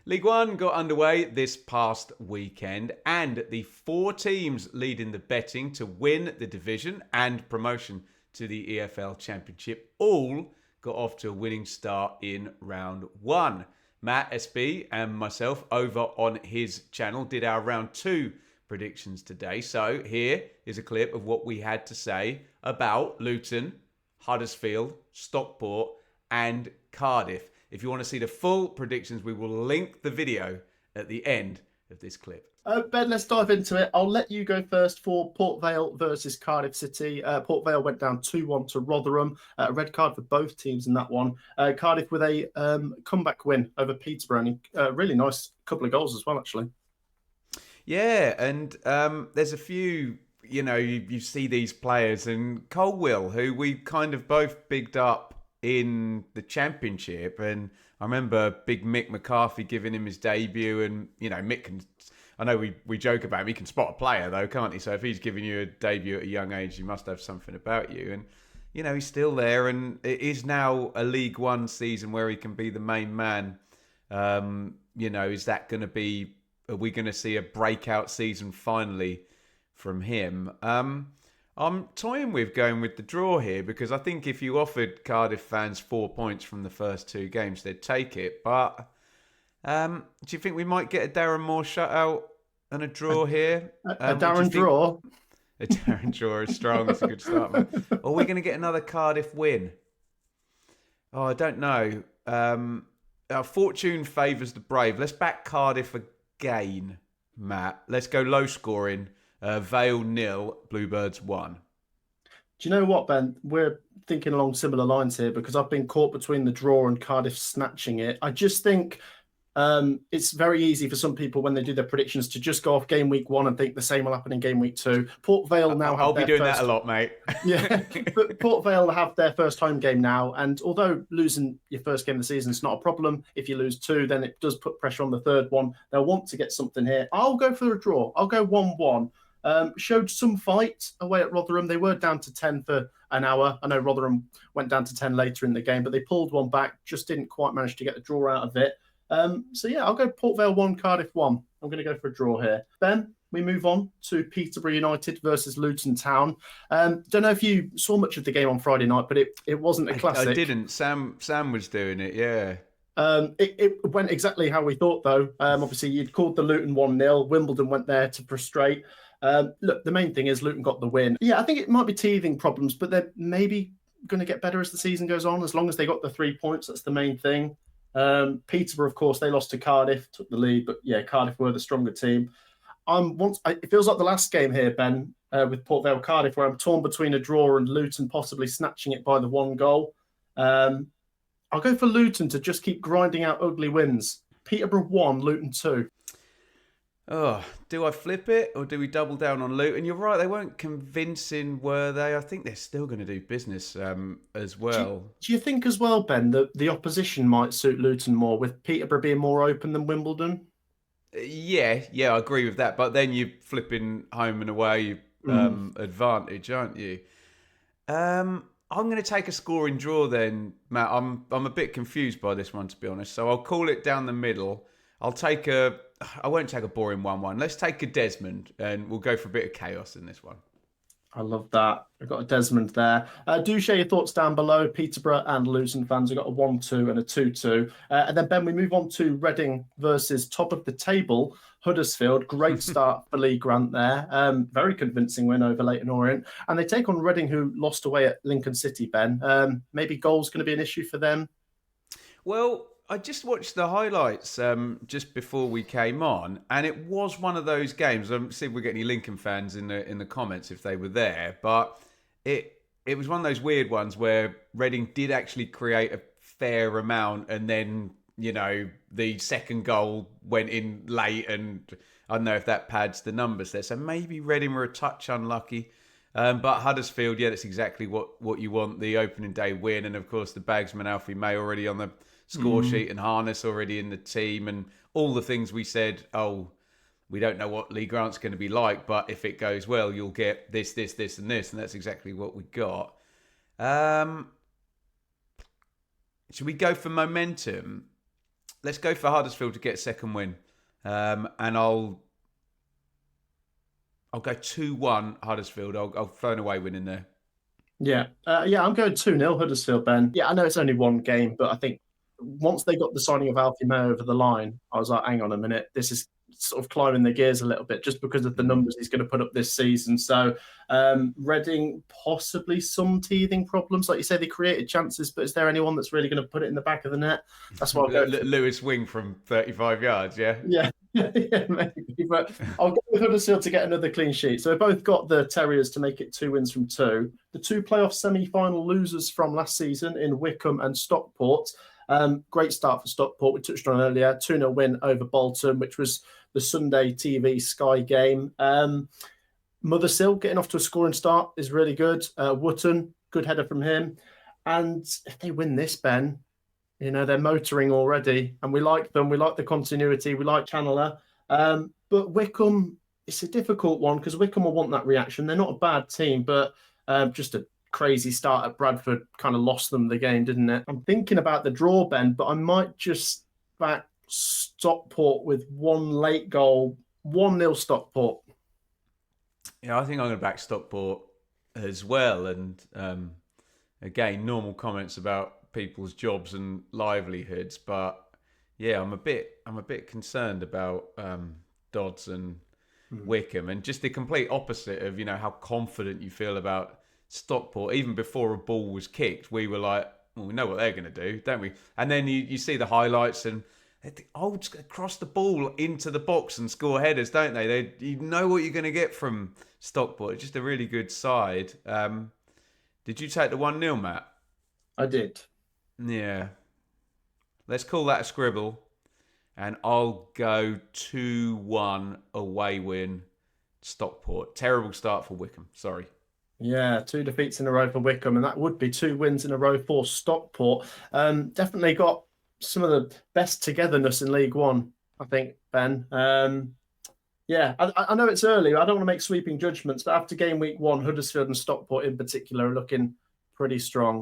League One got underway this past weekend, and the 4 teams leading the betting to win the division and promotion to the EFL Championship all got off to a winning start in round 1. Matt SB and myself over on his channel did our round 2 predictions today. So here is a clip of what we had to say about Luton, Huddersfield, Stockport and Cardiff. If you want to see the full predictions, we will link the video at the end of this clip. Ben, let's dive into it. I'll let you go first for Port Vale versus Cardiff City. Port Vale went down 2-1 to Rotherham. A red card for both teams in that one. Cardiff with a comeback win over Peterborough. And a really nice couple of goals as well, actually. Yeah, and there's a few, you see these players. And Colwill, who we kind of both bigged up in the Championship, and I remember Big Mick McCarthy giving him his debut, and Mick can, I know we joke about him, he can spot a player though, can't he? So if he's giving you a debut at a young age, he must have something about you. And he's still there, and it is now a League One season where he can be the main man. Is that going to be, are we going to see a breakout season finally from him? I'm toying with going with the draw here, because I think if you offered Cardiff fans 4 points from the first 2 games, they'd take it. But do you think we might get a Darren Moore shutout and a draw here? A Darren draw? A Darren draw is strong. It's a good start, man. Or are we going to get another Cardiff win? Oh, I don't know. Our fortune favours the brave. Let's back Cardiff again, Matt. Let's go low scoring. Vale 0, Bluebirds 1. Do you know what, Ben? We're thinking along similar lines here, because I've been caught between the draw and Cardiff snatching it. I just think it's very easy for some people when they do their predictions to just go off game week 1 and think the same will happen in game week 2. Port Vale now have I'll be doing that a lot, mate. Yeah, but Port Vale have their first home game now, and although losing your first game of the season is not a problem, if you lose 2, then it does put pressure on the third one. They'll want to get something here. I'll go for a draw. I'll go 1-1. Showed some fight away at Rotherham. They were down to 10 for an hour. I know Rotherham went down to 10 later in the game, but they pulled one back, just didn't quite manage to get the draw out of it. I'll go Port Vale 1, Cardiff 1. I'm going to go for a draw here. Ben, we move on to Peterborough United versus Luton Town. Don't know if you saw much of the game on Friday night, but it wasn't a classic. I didn't. Sam was doing it, yeah. It went exactly how we thought, though. Obviously, you'd called the Luton 1-0. Wimbledon went there to frustrate. Look, the main thing is Luton got the win. Yeah, I think it might be teething problems, but they're maybe going to get better as the season goes on, as long as they got the 3 points. That's the main thing. Peterborough, of course, they lost to Cardiff, took the lead, but yeah, Cardiff were the stronger team. It feels like the last game here, Ben, with Port Vale Cardiff, where I'm torn between a draw and Luton possibly snatching it by the 1 goal. I'll go for Luton to just keep grinding out ugly wins. Peterborough 1, Luton 2. Oh, do I flip it or do we double down on Luton? You're right, they weren't convincing, were they? I think they're still going to do business as well. Do you think as well, Ben, that the opposition might suit Luton more, with Peterborough being more open than Wimbledon? Yeah, I agree with that. But then you're flipping home and away advantage, aren't you? I'm going to take a scoring draw then, Matt. I'm a bit confused by this one, to be honest. So I'll call it down the middle. I won't take a boring 1-1. Let's take a Desmond, and we'll go for a bit of chaos in this one. I love that. I've got a Desmond there. Do share your thoughts down below. Peterborough and Luton fans have got a 1-2 and a 2-2. And then, Ben, we move on to Reading versus top of the table, Huddersfield. Great start for Lee Grant there. Very convincing win over Leyton Orient. And they take on Reading, who lost away at Lincoln City, Ben. Maybe goals going to be an issue for them? Well, I just watched the highlights just before we came on, and it was one of those games. See if we get any Lincoln fans in the comments if they were there. But it was one of those weird ones where Reading did actually create a fair amount, and then the second goal went in late, and I don't know if that pads the numbers there. So maybe Reading were a touch unlucky. But Huddersfield, yeah, that's exactly what you want. The opening day win, and of course the Bagsman Alfie May already on the score sheet, and Harness already in the team, and all the things we said, we don't know what Lee Grant's going to be like, but if it goes well, you'll get this, and this, and that's exactly what we got. Should we go for momentum? let's go for Huddersfield to get second win, and I'll go 2-1 Huddersfield. I'll throw an away win in there. Yeah. I'm going 2-0 Huddersfield, Ben. Yeah, I know it's only one game, but I think once they got the signing of Alfie May over the line, I was like, hang on a minute, this is sort of climbing the gears a little bit just because of the numbers he's going to put up this season. So Reading, possibly some teething problems. Like you say, they created chances, but is there anyone that's really going to put it in the back of the net? That's why I'll go Lewis Wing from 35 yards, yeah? Yeah, maybe. But I'll go with Huddersfield to get another clean sheet. So we both got the Terriers to make it 2 wins from 2. The 2 playoff semi-final losers from last season in Wickham and Stockport. Great start for Stockport. We touched on earlier. 2-0 win over Bolton, which was the Sunday TV Sky game. Mothersill getting off to a scoring start is really good. Wootton, good header from him. And if they win this, Ben, they're motoring already, and we like them. We like the continuity. We like Chandler. But Wickham, it's a difficult one because Wickham will want that reaction. They're not a bad team, but just a crazy start at Bradford kind of lost them the game, didn't it? I'm thinking about the draw, Ben, but I might just back Stockport with one late goal, 1-0 Stockport. Yeah, I think I'm going to back Stockport as well. And again, normal comments about people's jobs and livelihoods, but yeah, I'm a bit concerned about Dodds and Wickham, and just the complete opposite of how confident you feel about Stockport. Even before a ball was kicked, we were like, well, we know what they're going to do, don't we? And then you see the highlights and just cross the ball into the box and score headers, don't they? You know what you're going to get from Stockport. It's just a really good side. Did you take the 1-0, Matt? I did. Yeah. Let's call that a scribble. And I'll go 2-1 away win Stockport. Terrible start for Wickham. Sorry. Yeah, 2 defeats in a row for Wickham, and that would be 2 wins in a row for Stockport. Definitely got some of the best togetherness in League One, I think, Ben. Yeah, I know it's early. I don't want to make sweeping judgments, but after game week 1, Huddersfield and Stockport in particular are looking pretty strong.